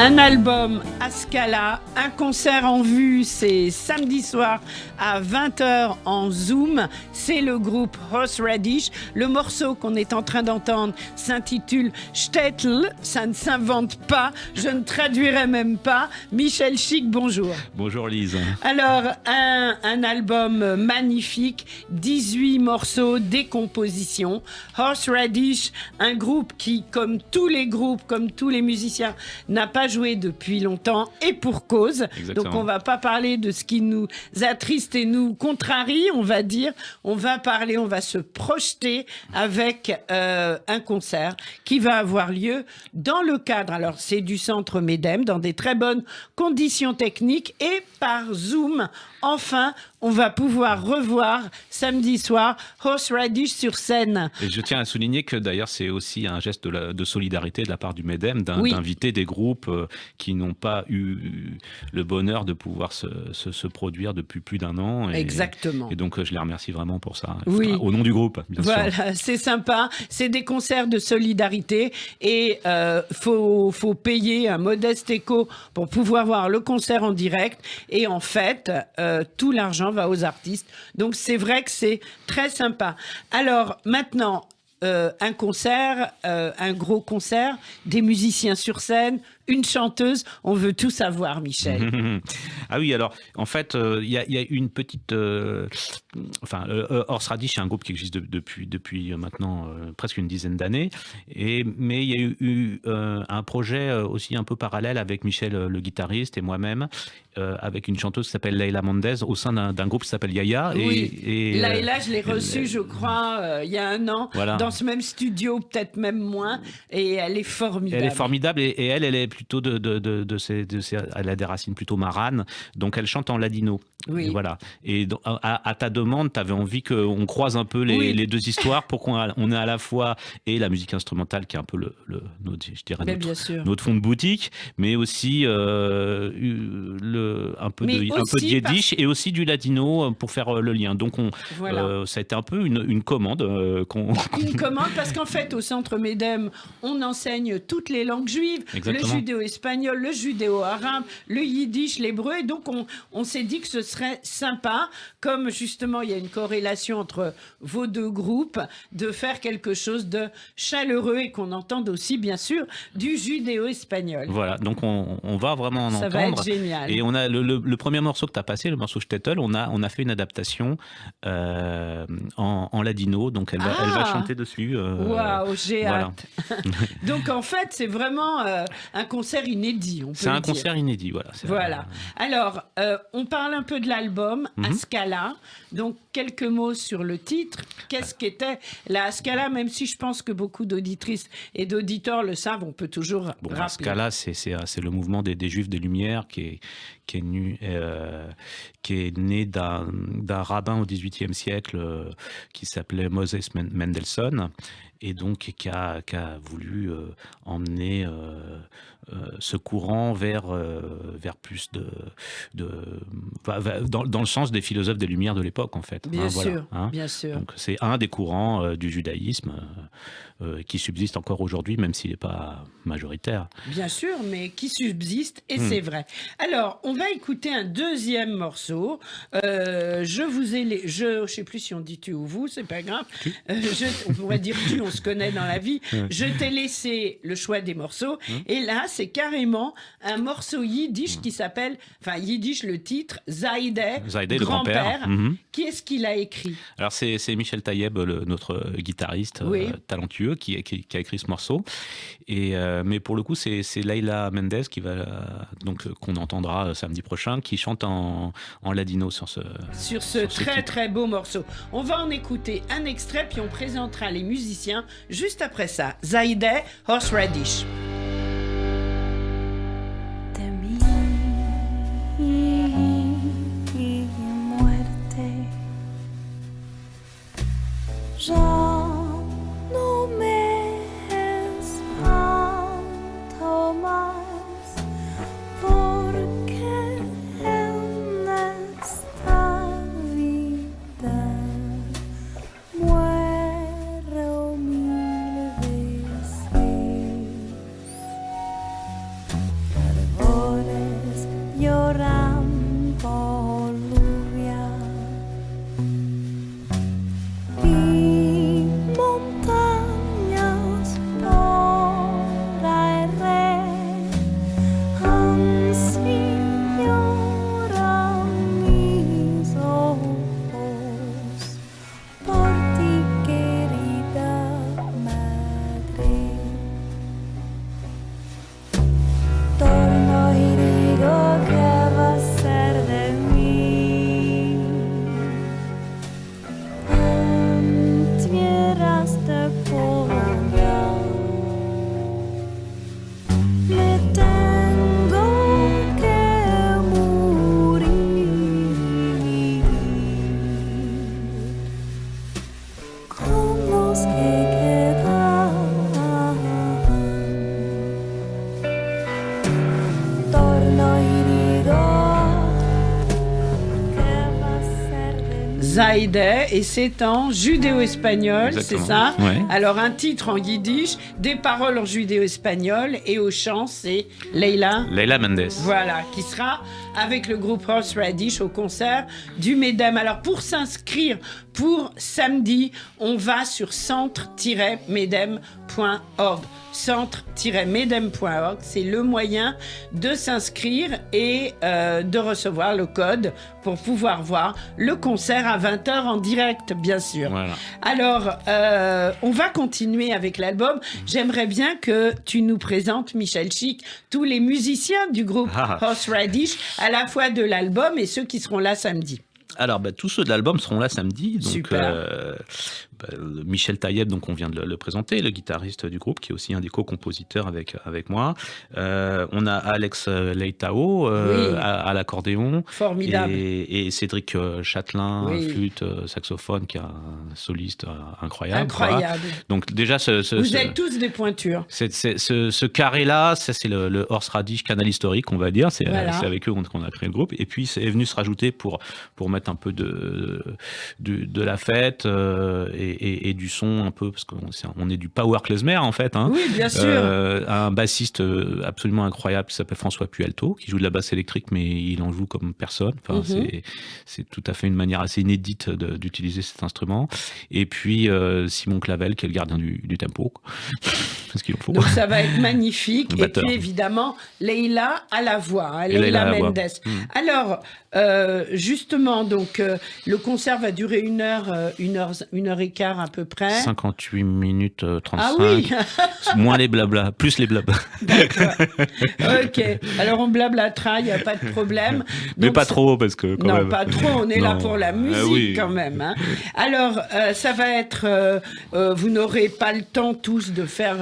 Un album à Scala, un concert en vue, c'est samedi soir à 20h en Zoom. C'est le groupe Horseradish. Le morceau qu'on est en train d'entendre s'intitule Shtetl. Ça ne s'invente pas, je ne traduirai même pas. Michel Chic, bonjour. Bonjour Lise. Alors, un album magnifique, 18 morceaux, des compositions. Horseradish, un groupe qui, comme tous les groupes, comme tous les musiciens, n'a pas joué depuis longtemps et pour cause. Exactement. Donc on va pas parler de ce qui nous attriste et nous contrarie, on va dire. On va se projeter avec un concert qui va avoir lieu dans le cadre, alors c'est du Centre Medem, dans des très bonnes conditions techniques et par Zoom. Enfin, on va pouvoir revoir samedi soir Horseradish sur scène. Et je tiens à souligner que d'ailleurs c'est aussi un geste de solidarité de la part du Medem d'inviter des groupes qui n'ont pas eu le bonheur de pouvoir se produire depuis plus d'un an. Exactement. Et donc je les remercie vraiment pour ça. Oui. Au nom du groupe, bien sûr. Voilà, c'est sympa. C'est des concerts de solidarité et faut payer un modeste éco pour pouvoir voir le concert en direct. Et en fait, tout l'argent va aux artistes. Donc c'est vrai que c'est très sympa. Alors maintenant, un concert, un gros concert, des musiciens sur scène, une chanteuse, on veut tout savoir, Michel. Ah oui, alors en fait, il y a une petite... Horseradish, c'est un groupe qui existe depuis maintenant presque une dizaine d'années, mais il y a eu un projet aussi un peu parallèle avec Michel, le guitariste, et moi-même, avec une chanteuse qui s'appelle Leila Mendez, au sein d'un groupe qui s'appelle Yaya. Oui, Leila, je l'ai reçue, je crois, il y a un an, voilà, dans ce même studio, peut-être même moins, et elle est formidable. Elle est formidable, et elle est plutôt elle a des racines plutôt maranes, donc elle chante en ladino. Oui. Et voilà. Et à ta demande, tu avais envie qu'on croise un peu les deux histoires pour qu'on ait à la fois et la musique instrumentale qui est un peu notre fond de boutique, mais aussi un peu de yiddish et aussi du ladino pour faire le lien. Donc ça a été un peu une commande. Une commande parce qu'en fait au Centre Medem, on enseigne toutes les langues juives. Exactement. Le judéo-espagnol, le judéo-arabe, le yiddish, l'hébreu. Et donc on s'est dit que ce serait sympa, comme justement il y a une corrélation entre vos deux groupes, de faire quelque chose de chaleureux et qu'on entende aussi bien sûr du judéo-espagnol. Voilà, donc on va vraiment en entendre. Ça va être génial. Et on a le premier morceau que tu as passé, le morceau Shtetl, on a fait une adaptation en ladino, donc elle va chanter dessus. Waouh, j'ai hâte. Donc en fait, c'est vraiment un concert inédit, on peut C'est un concert inédit, voilà. Voilà. Alors, on parle un peu de l'album, à Scala. Donc, quelques mots sur le titre. Qu'est-ce qu'était la Scala, même si je pense que beaucoup d'auditrices et d'auditeurs le savent, on peut toujours rappeler. La Scala, c'est le mouvement des Juifs des Lumières qui est né d'un rabbin au XVIIIe siècle qui s'appelait Moses Mendelssohn, et donc qui a voulu emmener ce courant vers plus dans le sens des philosophes des Lumières de l'époque, en fait. Bien sûr, bien sûr. Donc c'est un des courants du judaïsme qui subsiste encore aujourd'hui, même s'il n'est pas majoritaire. Bien sûr, mais qui subsiste, et c'est vrai. Alors, on va écouter un deuxième morceau. Je sais plus si on dit tu ou vous, c'est pas grave. On pourrait dire tu, on se connaît dans la vie. Je t'ai laissé le choix des morceaux. Et là, c'est carrément un morceau yiddish qui s'appelle, enfin yiddish le titre, Zaïdeh, grand-père. Qui est-ce qu'il a écrit? Alors c'est Michel Taïeb, notre guitariste talentueux, qui a écrit ce morceau. Mais pour le coup, c'est Leila Mendes qu'on entendra samedi prochain, qui chante en ladino sur ce très très beau morceau. On va en écouter un extrait, puis on présentera les musiciens juste après ça. Zaïdeh, Horseradish. Zaïdeh, et c'est en judéo-espagnol, c'est ça? Ouais. Alors un titre en yiddish, des paroles en judéo-espagnol, et au chant c'est Leila Mendes. Voilà, qui sera avec le groupe Horseradish au concert du MEDEM. Alors pour s'inscrire pour samedi, on va sur centre-medem.org. centre-medem.org, c'est le moyen de s'inscrire et de recevoir le code pour pouvoir voir le concert à 20h en direct, bien sûr. Voilà. Alors, on va continuer avec l'album. J'aimerais bien que tu nous présentes, Michel Chic, tous les musiciens du groupe Horseradish, à la fois de l'album et ceux qui seront là samedi. Alors, tous ceux de l'album seront là samedi. Donc, super. Michel Taïeb, donc on vient de le présenter, le guitariste du groupe, qui est aussi un des co-compositeurs avec moi. On a Alex Leitao à l'accordéon. Formidable. Et Cédric Châtelain, flûte, saxophone, qui est un soliste incroyable. Incroyable. Voilà. Donc déjà, vous êtes tous des pointures. Ce carré-là, ça c'est le Horseradish canal historique, on va dire. C'est avec eux qu'on a créé le groupe. Et puis c'est venu se rajouter pour mettre un peu de la fête et du son un peu, parce qu'on est du power klezmer en fait. Hein. Oui, bien sûr. Un bassiste absolument incroyable qui s'appelle François Puelto, qui joue de la basse électrique, mais il en joue comme personne. Enfin, c'est tout à fait une manière assez inédite d'utiliser cet instrument. Et puis Simon Clavel, qui est le gardien du tempo. Parce qu'il en faut. Donc ça va être magnifique. Et puis évidemment, Leila à la voix, Leila Mendes. Alors, justement, donc le concert va durer 1 heure et quart à peu près. 58 minutes 35. Ah oui. Moins les blabla, plus les blabla. D'accord. Ok. Alors on blablatera, il n'y a pas de problème. Mais donc, pas trop, parce que quand même. Non, pas trop, on est là pour la musique quand même. Hein. Alors, ça va être... vous n'aurez pas le temps tous de faire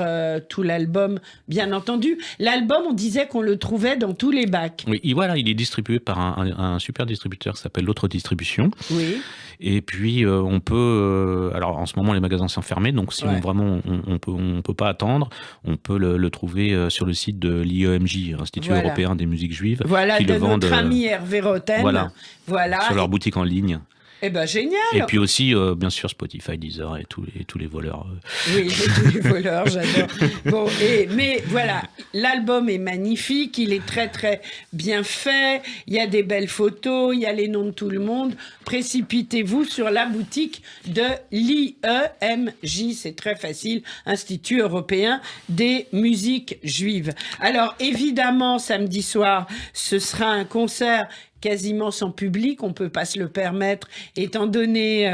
tout l'album, bien entendu. L'album, on disait qu'on le trouvait dans tous les bacs. Oui, voilà, il est distribué par un super distributeur qui s'appelle L'Autre Distribution. Oui. Et puis, on peut... alors, en ce moment, les magasins sont fermés, donc si on peut pas attendre, on peut le trouver sur le site de l'IEMJ, Institut européen des musiques juives. Voilà, qui de le notre vendent, ami Hervé Roten. Voilà. Sur leur boutique en ligne. Eh ben génial. Et puis aussi, bien sûr, Spotify, Deezer et tous les voleurs. Oui, tous les voleurs, j'adore. Bon, mais voilà, l'album est magnifique, il est très très bien fait, il y a des belles photos, il y a les noms de tout le monde. Précipitez-vous sur la boutique de l'IEMJ, c'est très facile, Institut européen des musiques juives. Alors évidemment, samedi soir, ce sera un concert quasiment sans public, on ne peut pas se le permettre, étant donné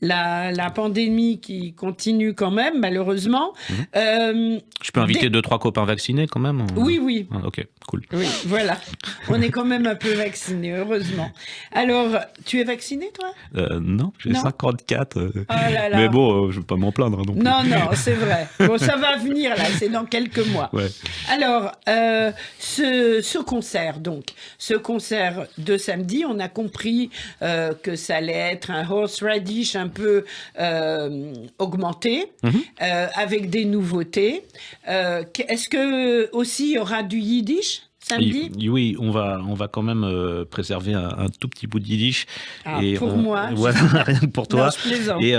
la pandémie qui continue quand même, malheureusement. Je peux inviter 2-3 copains vaccinés quand même? Oui. Ah, ok, cool. Oui, voilà. On est quand même un peu vaccinés, heureusement. Alors, tu es vacciné, toi? Non, j'ai 54. Oh là là. Mais bon, je ne veux pas m'en plaindre. Hein, non, c'est vrai. Bon, ça va venir, là, c'est dans quelques mois. Ouais. Alors, ce concert, donc, ce concert de samedi, on a compris que ça allait être un horseradish un peu augmenté, avec des nouveautés. Est-ce que aussi il y aura du yiddish samedi? Oui, on va quand même préserver un tout petit bout de yiddish. Moi. Voilà, rien que pour toi. Non, je plaisante. Et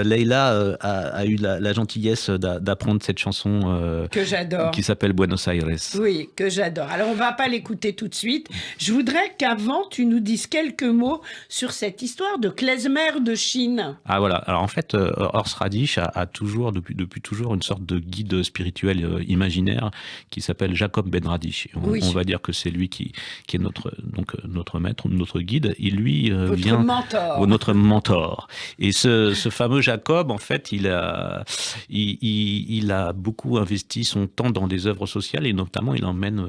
Leïla a eu la gentillesse d'apprendre cette chanson que j'adore, qui s'appelle Buenos Aires. Oui, que j'adore. Alors, on va pas l'écouter tout de suite. Je voudrais qu'avant, tu nous dises quelques mots sur cette histoire de klezmer de Chine. Ah voilà. Alors en fait, Horseradish a toujours, depuis toujours, une sorte de guide spirituel imaginaire qui s'appelle Jacob Ben Radish. On va dire que c'est lui qui est notre maître, notre guide. Et lui vient... mentor. Notre mentor. Et ce fameux Jacob, en fait, il a beaucoup investi son temps dans des œuvres sociales et notamment il emmène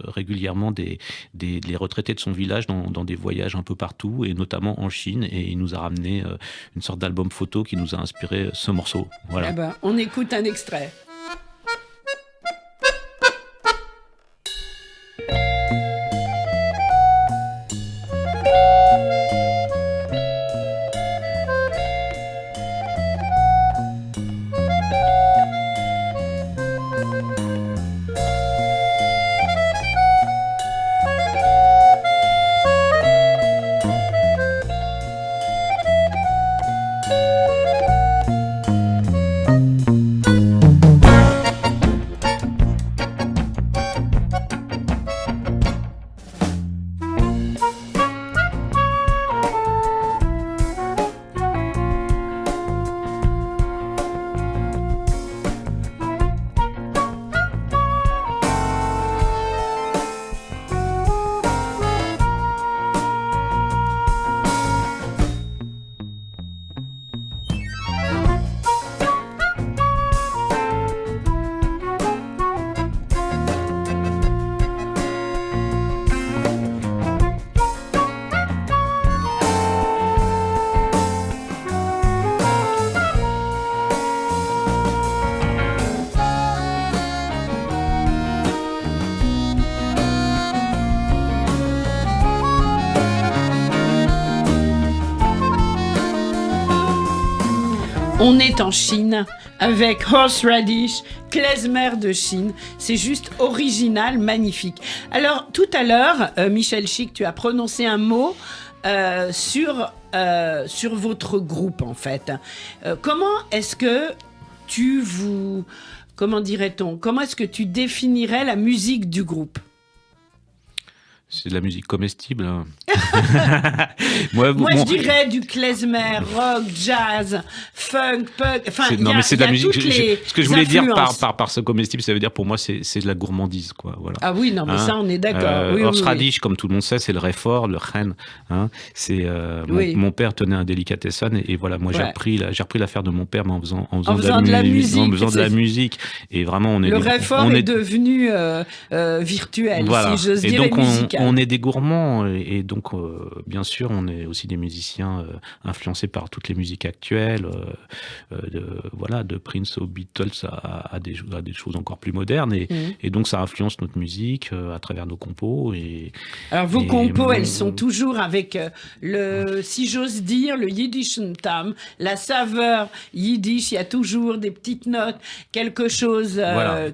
régulièrement les retraités de son village dans des voyages un peu partout et notamment en Chine. Et il nous a ramené une sorte d'album photo qui nous a inspiré ce morceau. Voilà. Eh ben, on écoute un extrait. On est en Chine avec Horseradish, klezmer de Chine. C'est juste original, magnifique. Alors, tout à l'heure, Michel Chic, tu as prononcé un mot sur votre groupe, en fait. Comment est-ce que comment dirait-on, comment est-ce que tu définirais la musique du groupe ? C'est de la musique comestible. Moi, je dirais du klezmer, rock, jazz, funk, punk. Enfin, non, mais c'est de la musique. Ce que je voulais dire par ce comestible, ça veut dire pour moi, c'est de la gourmandise, quoi. Voilà. Ah oui, non, mais ça, on est d'accord. Horseradish, comme tout le monde sait, c'est le réfort, le chen. Hein. C'est mon père tenait un délicatessen et voilà, moi j'ai repris l'affaire de mon père, mais en faisant de la musique. Et vraiment, le réfort est devenu virtuel, voilà. Si j'ose dire, et musical. On est des gourmands et donc bien sûr on est aussi des musiciens influencés par toutes les musiques actuelles, de Prince aux Beatles à des choses encore plus modernes et donc ça influence notre musique à travers nos compos. Alors vos compos, elles sont toujours avec si j'ose dire, le Yiddishentam, la saveur yiddish. Il y a toujours des petites notes, quelque chose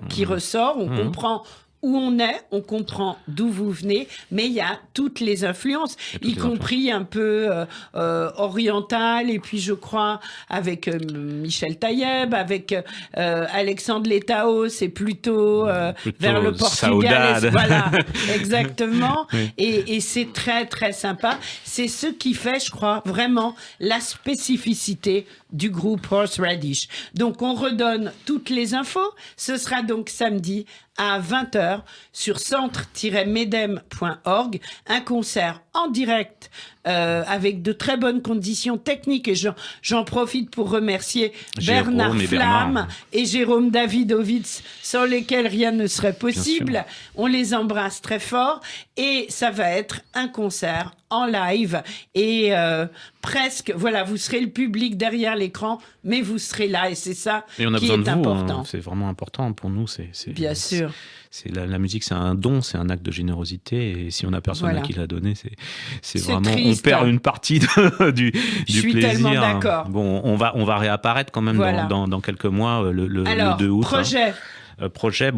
qui ressort. On comprend où on est, on comprend d'où vous venez, mais il y a toutes les influences, y compris un peu orientales, et puis je crois avec Michel Taïeb, avec Alexandre Letao, c'est plutôt vers le Portugal. Voilà, exactement. Oui. Et c'est très, très sympa. C'est ce qui fait, je crois, vraiment la spécificité du groupe Horseradish. Donc, on redonne toutes les infos. Ce sera donc samedi à 20h sur centre-medem.org, un concert en direct avec de très bonnes conditions techniques, et j'en profite pour remercier Bernard Flamme et Jérôme Davidovitz, sans lesquels rien ne serait possible. On les embrasse très fort, et ça va être un concert en live, et presque, voilà, vous serez le public derrière l'écran, mais vous serez là, et c'est ça qui est important. Hein, c'est vraiment important pour nous. Bien sûr. La musique, c'est un don, c'est un acte de générosité, et si on a personne à qui la donner, c'est vraiment triste. On perd une partie du plaisir. Je suis tellement d'accord. Bon, on va réapparaître quand même dans quelques mois, le 2 août. Projet,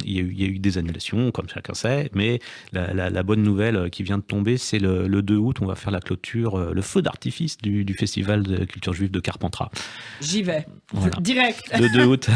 il y a eu des annulations, comme chacun sait, mais la bonne nouvelle qui vient de tomber, c'est le 2 août, on va faire la clôture, le feu d'artifice du Festival de culture juive de Carpentras. J'y vais, direct. Le 2 août.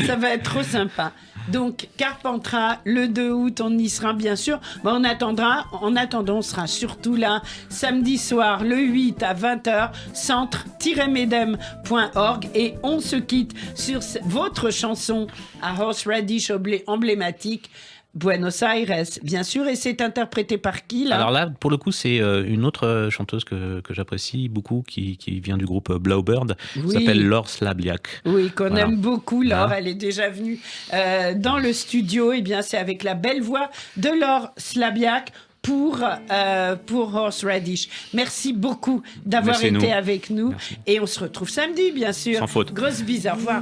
Ça va être trop sympa. Donc, Carpentras, le 2 août, on y sera bien sûr. Mais en attendant, on sera surtout là samedi soir, le 8 à 20h, centre-medem.org, et on se quitte sur votre chanson à Horseradish emblématique, Buenos Aires, bien sûr, et c'est interprété par qui, là ? Alors là, pour le coup, c'est une autre chanteuse que j'apprécie beaucoup, qui vient du groupe Blaubird, qui s'appelle Laure Slabiak. Oui, qu'on aime beaucoup, Laure, elle est déjà venue dans le studio, et bien c'est avec la belle voix de Laure Slabiak pour Horseradish. Merci beaucoup d'avoir été avec nous, et on se retrouve samedi, bien sûr. Sans faute. Grosse bise, au revoir.